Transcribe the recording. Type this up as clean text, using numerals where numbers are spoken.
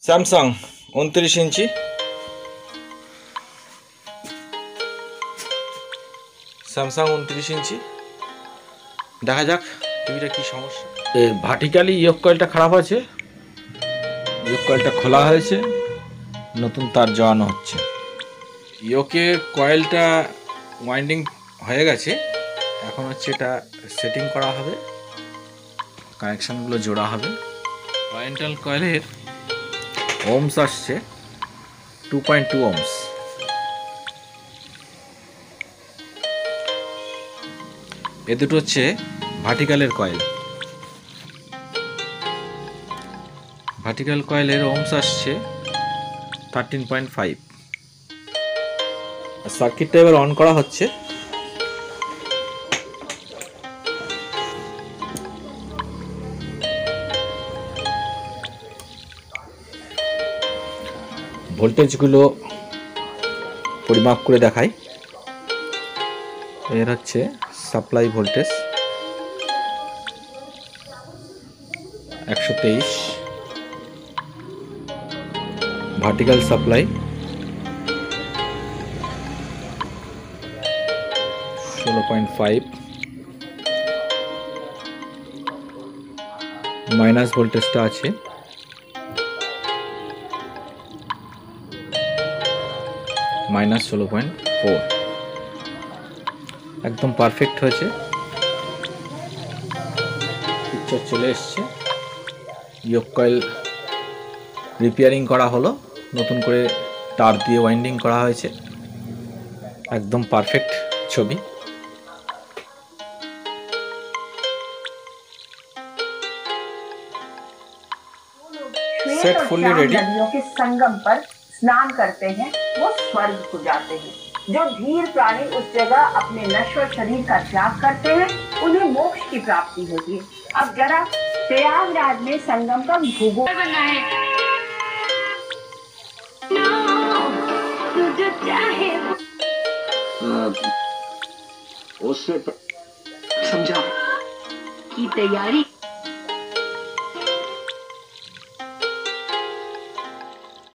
Samsung 29 ইঞ্চি, Samsung 29 ইঞ্চি। দেখা যাক টিভিটা কি সমস্যা। এর ভার্টিক্যালি ইয়োক কয়েলটা খারাপ আছে, ইয়োক কয়েলটা খোলা হয়েছে, নতুন তার জড়ানো হচ্ছে। ইয়োকের কয়েলটা ওয়াইন্ডিং হয়ে গেছে, এখন হচ্ছে এটা সেটিং করা হবে, কানেকশানগুলো জোড়া হবে। অরিয়েন্টাল কয়েলের ওমস আসছে 2.2 ওমস। এ দুটো হচ্ছে ভার্টিক্যালের কয়েল। ভার্টিক্যাল কয়েলের ওমস আসছে 13.5। সার্কিটটা এবার অন করা হচ্ছে। ভোল্টেজগুলো পরিমাপ করে দেখাই। এর হচ্ছে supply voltage 123, vertical supply 16.5, minus ভোল্টেজটা আছে -16.4। একদম পারফেক্ট হয়েছে, পিকচার চলে এসছে। ইয়োক কয়েল রিপেয়ারিং করা হলো, নতুন করে তার দিয়ে ওয়াইন্ডিং করা হয়েছে, একদম পারফেক্ট ছবি। Set fully ready. नदियों के संगम पर स्नान करते हैं वो स्वर्ग को जाते हैं। जो धीर प्राणी उस जगह अपने नश्वर शरीर का त्याग करते हैं उन्हें मोक्ष की प्राप्ति होती है। अब जरा प्रयागराज में संगम का भूगोल बना है। उससे समझा की तैयारी